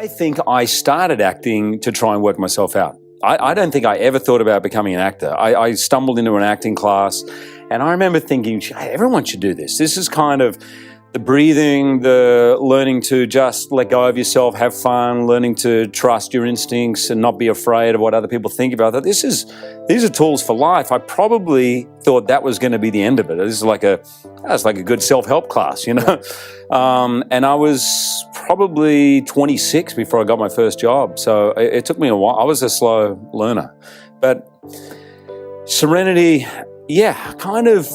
I think I started acting to try and work myself out. I don't think I ever thought about becoming an actor. I stumbled into an acting class, and I remember thinking, hey, everyone should do this. This is kind of the breathing, the learning to just let go of yourself, have fun, learning to trust your instincts and not be afraid of what other people think about that. These are tools for life. I probably thought that was going to be the end of it. This is like a good self-help class, you know. And I was probably 26 before I got my first job. So it took me a while. I was a slow learner. But serenity, yeah, kind of,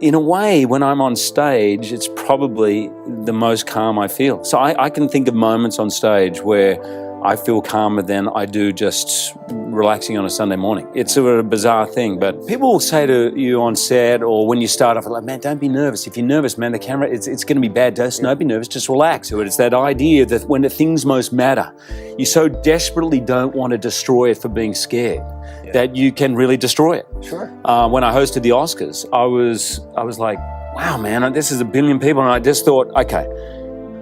in a way, when I'm on stage, it's probably the most calm I feel. So I can think of moments on stage where I feel calmer than I do just relaxing on a Sunday morning. It's sort of a bizarre thing, but people will say to you on set or when you start off, like, man, don't be nervous. If you're nervous, man, the camera, it's going to be bad. Don't be nervous, just relax. It's that idea that when the things most matter, you so desperately don't want to destroy it for being scared that you can really destroy it. Sure. When I hosted the Oscars, I was like, wow, man, this is 1 billion people. And I just thought, okay,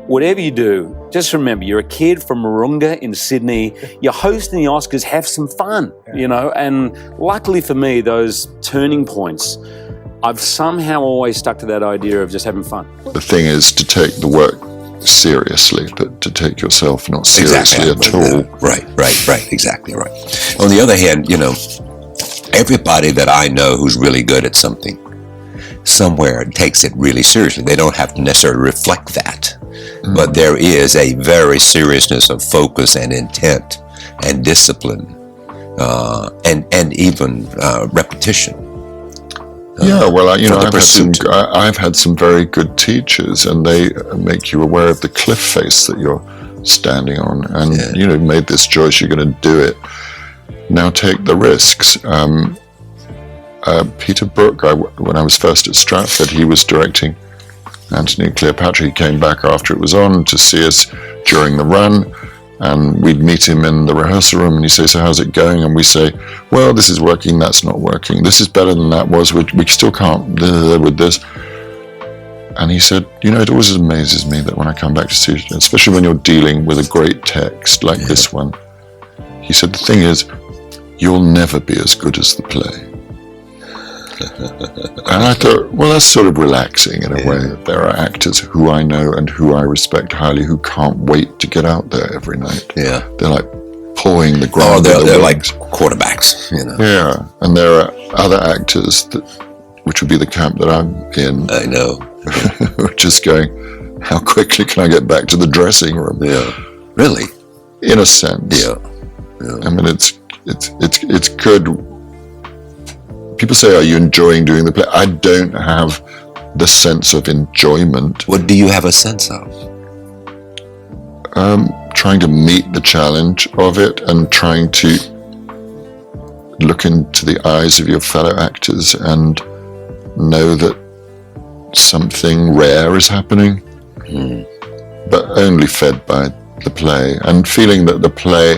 whatever you do, just remember, you're a kid from Mooroonga in Sydney. You're hosting the Oscars, have some fun, you know? And luckily for me, those turning points, I've somehow always stuck to that idea of just having fun. The thing is to take the work seriously, but to take yourself not seriously at all. Right, exactly right. On the other hand, you know, everybody that I know who's really good at something, somewhere takes it really seriously. They don't have to necessarily reflect that. But there is a very seriousness of focus and intent and discipline and even repetition. Yeah, well, I've had some very good teachers, and they make you aware of the cliff face that you're standing on, and you know, made this choice, you're going to do it. Now take the risks. Peter Brook, when I was first at Stratford, he was directing Antony and Cleopatra. He came back after it was on to see us during the run, and we'd meet him in the rehearsal room, and he'd say, so how's it going? And we say, well, this is working, that's not working, this is better than that was, we still can't with this. And he said, you know, it always amazes me that when I come back to see you, especially when you're dealing with a great text like this one, he said, the thing is, you'll never be as good as the play. And I thought, well, that's sort of relaxing in a way. There are actors who I know and who I respect highly who can't wait to get out there every night. Yeah. They're like pawing the ground. Oh, they're like quarterbacks, you know. Yeah. And there are other actors, which would be the camp that I'm in. I know. Just going, how quickly can I get back to the dressing room? Yeah. Really? In a sense. Yeah. I mean, it's good. People say, are you enjoying doing the play? I don't have the sense of enjoyment. What do you have a sense of? Trying to meet the challenge of it and trying to look into the eyes of your fellow actors and know that something rare is happening, but only fed by the play, and feeling that the play,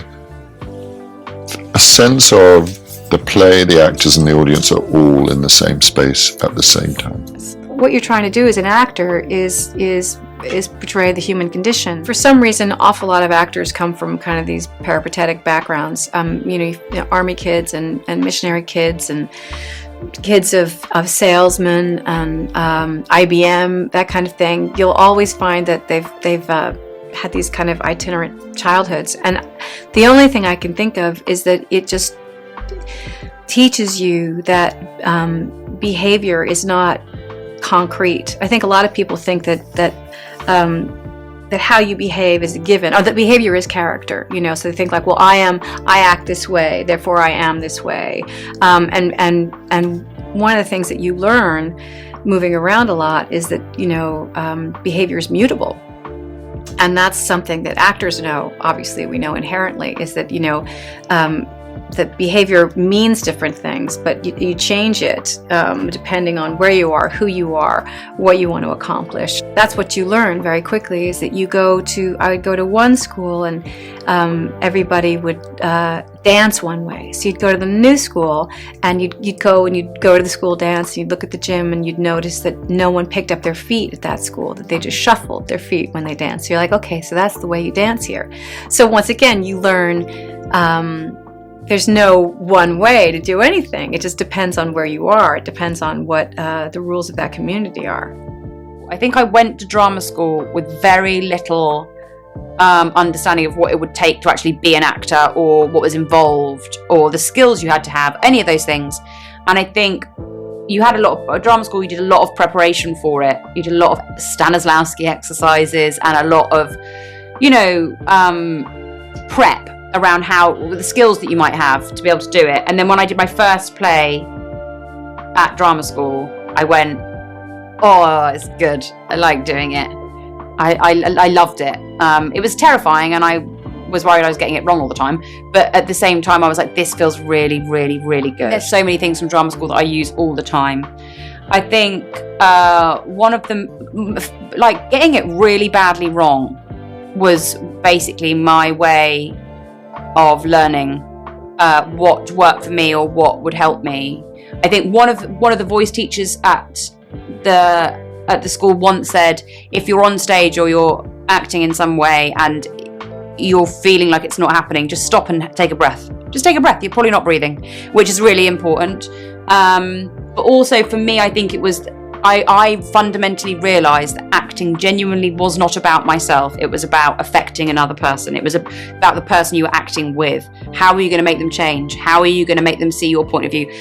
a sense of the play, the actors and the audience are all in the same space at the same time. What you're trying to do as an actor is portray the human condition. For some reason, an awful lot of actors come from kind of these peripatetic backgrounds. You know, army kids and missionary kids and kids of salesmen and IBM, that kind of thing. You'll always find that they've had these kind of itinerant childhoods. And the only thing I can think of is that it just teaches you that behavior is not concrete. I think a lot of people think that how you behave is a given, or that behavior is character. You know, so they think like, well, I act this way, therefore I am this way. And one of the things that you learn moving around a lot is that, you know, behavior is mutable. And that's something that actors know, obviously we know inherently, is that, you know, that behavior means different things, but you change it depending on where you are, who you are, what you want to accomplish. That's what you learn very quickly, is that I would go to one school and everybody would dance one way. So you'd go to the new school and you'd go to the school dance, and you'd look at the gym and you'd notice that no one picked up their feet at that school, that they just shuffled their feet when they danced. So you're like, okay, so that's the way you dance here. So once again, you learn there's no one way to do anything. It just depends on where you are. It depends on what the rules of that community are. I think I went to drama school with very little understanding of what it would take to actually be an actor, or what was involved, or the skills you had to have, any of those things. And I think you had drama school, you did a lot of preparation for it. You did a lot of Stanislavski exercises and a lot of, prep around the skills that you might have to be able to do it. And then when I did my first play at drama school, I went, oh, it's good. I like doing it. I loved it. It was terrifying, and I was worried I was getting it wrong all the time. But at the same time, I was like, this feels really, really, really good. There's so many things from drama school that I use all the time. I think one of them, like getting it really badly wrong, was basically my way of learning what worked for me or what would help me. I think one of the voice teachers at the school once said, if you're on stage or you're acting in some way and you're feeling like it's not happening, just stop and take a breath. Just take a breath. You're probably not breathing, which is really important. But also for me, I think it was, I fundamentally realised that acting genuinely was not about myself. It was about affecting another person. It was about the person you were acting with. How are you going to make them change? How are you going to make them see your point of view?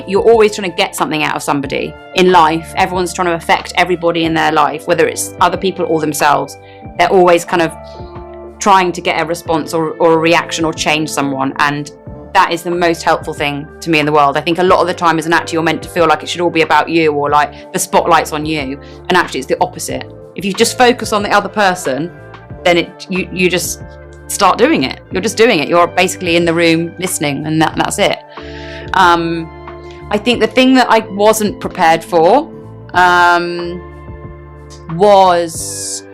You're always trying to get something out of somebody in life. Everyone's trying to affect everybody in their life, whether it's other people or themselves. They're always kind of trying to get a response or a reaction or change someone, and that is the most helpful thing to me in the world. I think a lot of the time as an actor, you're meant to feel like it should all be about you, or like the spotlight's on you, and actually it's the opposite. If you just focus on the other person, then you just start doing it. You're just doing it. You're basically in the room listening, and that's it. I think the thing that I wasn't prepared for was,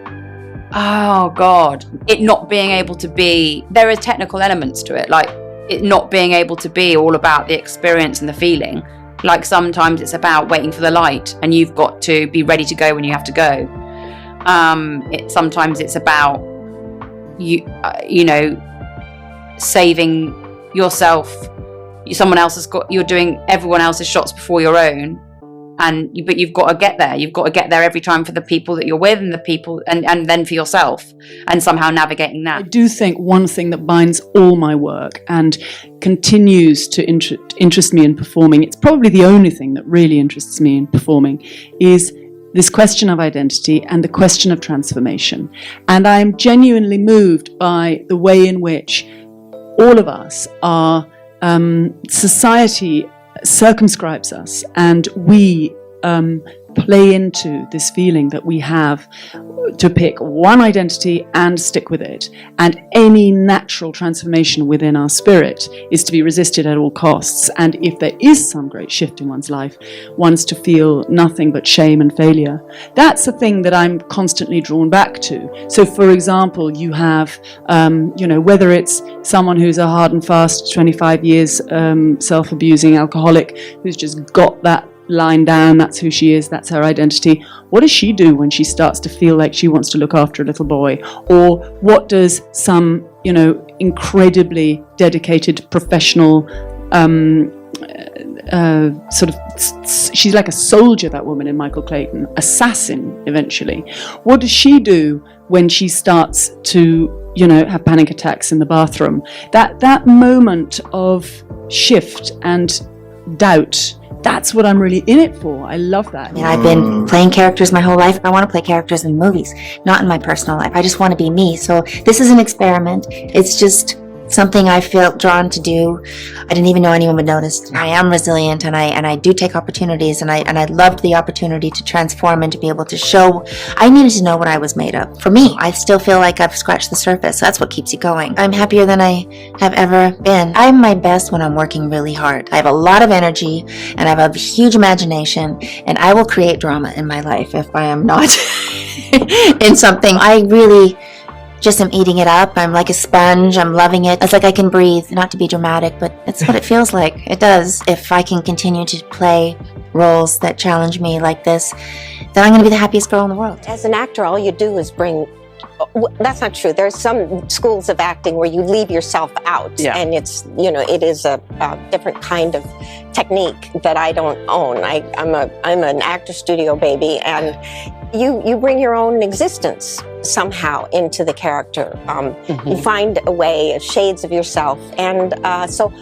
oh God, it not being able to be, there are technical elements to it, like it not being able to be all about the experience and the feeling. Like sometimes it's about waiting for the light and you've got to be ready to go when you have to go. Sometimes it's about saving yourself. Someone else has got, you're doing everyone else's shots before your own, but you've got to get there. You've got to get there every time for the people that you're with, and the people, and then for yourself, and somehow navigating that. I do think one thing that binds all my work and continues to interest me in performing, it's probably the only thing that really interests me in performing, is this question of identity and the question of transformation. And I'm genuinely moved by the way in which all of us are, society circumscribes us, and we play into this feeling that we have to pick one identity and stick with it, and any natural transformation within our spirit is to be resisted at all costs. And if there is some great shift in one's life, one's to feel nothing but shame and failure. That's the thing that I'm constantly drawn back to. So for example, you have whether it's someone who's a hard and fast 25 years self-abusing alcoholic who's just got that line down, that's who she is, that's her identity. What does she do when she starts to feel like she wants to look after a little boy? Or what does some, incredibly dedicated professional she's like a soldier, that woman in Michael Clayton, assassin eventually. What does she do when she starts to, have panic attacks in the bathroom? That moment of shift and doubt, that's what I'm really in it for. I love that. I've been playing characters my whole life. I want to play characters in movies, not in my personal life. I just want to be me. So this is an experiment. It's just something I felt drawn to do. I didn't even know anyone would notice. I am resilient, and I do take opportunities, and I loved the opportunity to transform and to be able to show. I needed to know what I was made of. For me, I still feel like I've scratched the surface. That's what keeps you going. I'm happier than I have ever been. I'm my best when I'm working really hard. I have a lot of energy, and I have a huge imagination, and I will create drama in my life if I am not in something. I really just am eating it up. I'm like a sponge. I'm loving it. It's like I can breathe, not to be dramatic, but it's what it feels like. It does. If I can continue to play roles that challenge me like this, then I'm going to be the happiest girl in the world. As an actor, all you do is bring... That's not true. There's some schools of acting where you leave yourself out, and it's, you know, it is a different kind of technique that I don't own. I'm an actor studio baby, and you bring your own existence somehow into the character. You find a way, shades of yourself, and so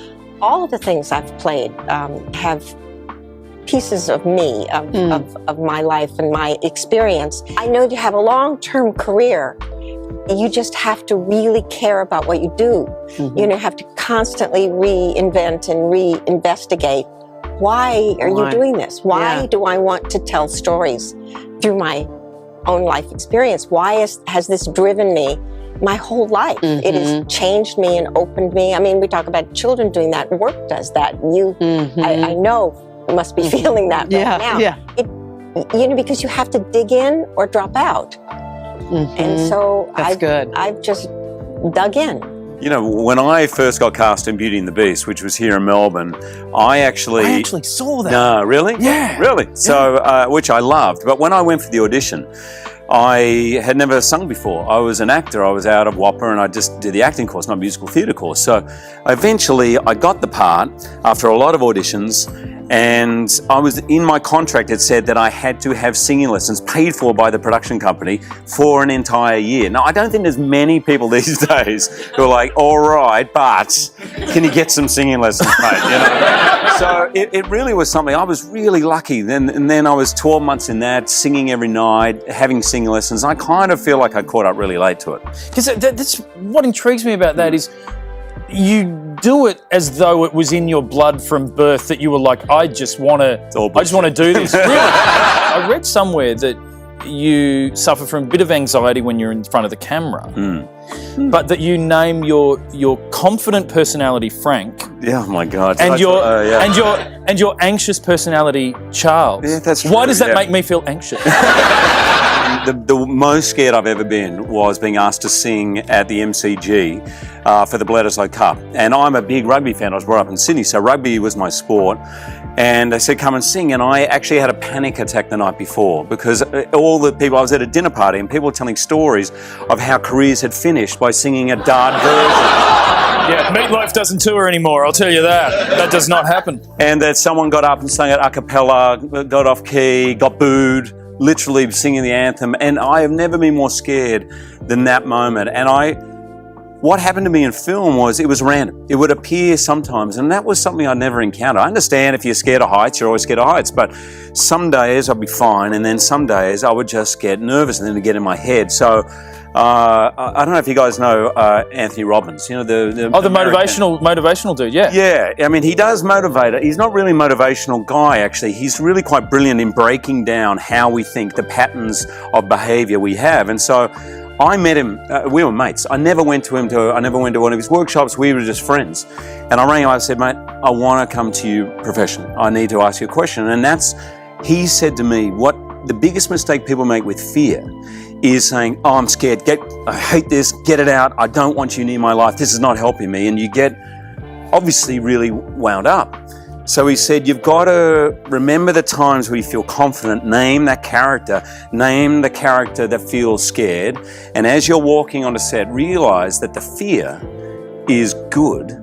all of the things I've played have pieces of me, of my life and my experience. I know you have a long-term career. You just have to really care about what you do. You know, have to constantly reinvent and reinvestigate. Why are you doing this? Why do I want to tell stories through my own life experience? Why has this driven me my whole life? It has changed me and opened me. I mean, we talk about children doing that. Work does that. I know you must be feeling that right now. You know, because you have to dig in or drop out. And so I've just dug in. You know, when I first got cast in Beauty and the Beast, which was here in Melbourne, I actually saw that. No, really? Yeah. Really? So, which I loved. But when I went for the audition, I had never sung before. I was an actor. I was out of Whopper, and I just did the acting course, not musical theatre course. So eventually I got the part after a lot of auditions, and I was in my contract, it said that I had to have singing lessons paid for by the production company for an entire year. Now, I don't think there's many people these days who are like, all right, but can you get some singing lessons paid? You know? So it really was something. I was really lucky. And then I was 12 months in that, singing every night, having singing lessons. I kind of feel like I caught up really late to it. Because that's what intrigues me about that is you do it as though it was in your blood from birth, that you were like, I just want to do this. Really? I read somewhere that you suffer from a bit of anxiety when you're in front of the camera, but that you name your confident personality Frank. Yeah, oh my God. And your anxious personality Charles. Yeah, that's true. Why does that make me feel anxious? The most scared I've ever been was being asked to sing at the MC² for the Bledisloe Cup. And I'm a big rugby fan. I was brought up in Sydney, so rugby was my sport. And they said, come and sing. And I actually had a panic attack the night before because all the people, I was at a dinner party and people were telling stories of how careers had finished by singing a dart version. Yeah, Meatloaf doesn't tour anymore, I'll tell you that. That does not happen. And that someone got up and sang it a cappella, got off key, got booed, literally singing the anthem. And I have never been more scared than that moment. And what happened to me in film was it was random. It would appear sometimes, and that was something I never encountered. I understand if you're scared of heights, you're always scared of heights, but some days I'd be fine, and then some days I would just get nervous and then it'd get in my head. So I don't know if you guys know Anthony Robbins, you know, the motivational dude, yeah. Yeah, I mean, he does motivate. He's not really a motivational guy, actually. He's really quite brilliant in breaking down how we think, the patterns of behavior we have. And so I met him, we were mates. I never went to one of his workshops. We were just friends. And I rang him, I said, mate, I want to come to you professionally. I need to ask you a question. And he said to me, what the biggest mistake people make with fear is saying, oh, I'm scared, I hate this, get it out, I don't want you near my life, this is not helping me. And you get obviously really wound up. So he said, you've got to remember the times where you feel confident, name that character, name the character that feels scared. And as you're walking on a set, realize that the fear is good,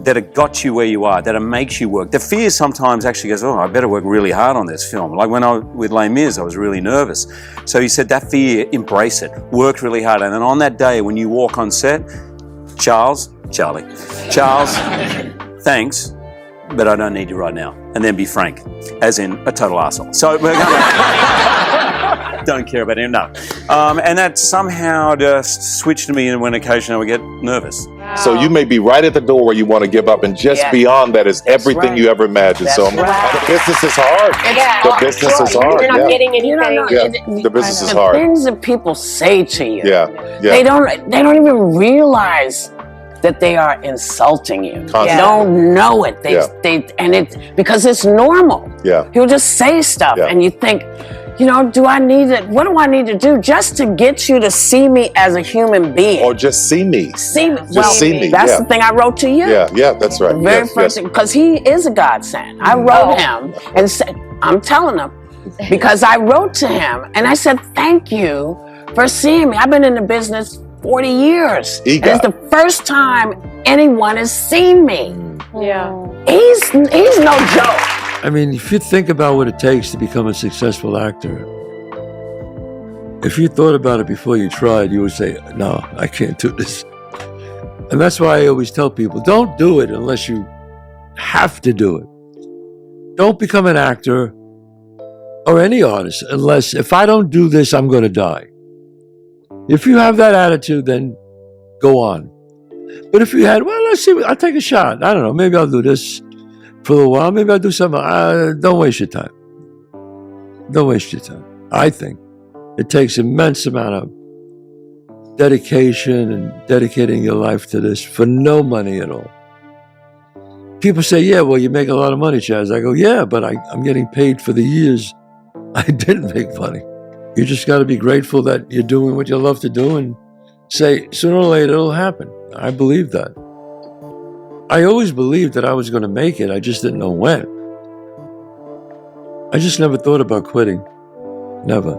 that it got you where you are, that it makes you work. The fear sometimes actually goes, oh, I better work really hard on this film. Like when I was with Les Mis, I was really nervous. So he said, that fear, embrace it, work really hard. And then on that day when you walk on set, Charles, thanks, but I don't need you right now. And then be frank, as in a total arsehole. So we're gonna don't care about him, no. And that somehow just switched me in when occasionally I would get nervous. So you may be right at the door where you want to give up, and just beyond that is everything you ever imagined. So the business is hard. The business is hard. You're not getting anything. The business is hard. Things that people say to you, They don't even realize that they are insulting you. They don't know it. Because it's normal. He'll just say stuff, and you think, you know, do I need it? What do I need to do just to get you to see me as a human being? Or just see me. See me. Just see me. That's the thing I wrote to you. Yeah, that's right. The very first thing, because he is a godsend. I wrote him and said, I'm telling him, because I wrote to him and I said, thank you for seeing me. I've been in the business 40 years. And it's the first time anyone has seen me. He's no joke. I mean, if you think about what it takes to become a successful actor, if you thought about it before you tried, you would say, no, I can't do this. And that's why I always tell people, don't do it unless you have to do it. Don't become an actor or any artist unless, if I don't do this, I'm going to die. If you have that attitude, then go on. But if you had, well, let's see, I'll take a shot. I don't know, maybe I'll do this for a little while. Maybe I'll do something. Don't waste your time. Don't waste your time. I think it takes immense amount of dedication and dedicating your life to this for no money at all. People say, yeah, well, you make a lot of money, Chazz. I go, yeah, but I'm getting paid for the years I didn't make money. You just got to be grateful that you're doing what you love to do and say, sooner or later, it'll happen. I believe that. I always believed that I was going to make it. I just didn't know when. I just never thought about quitting. Never.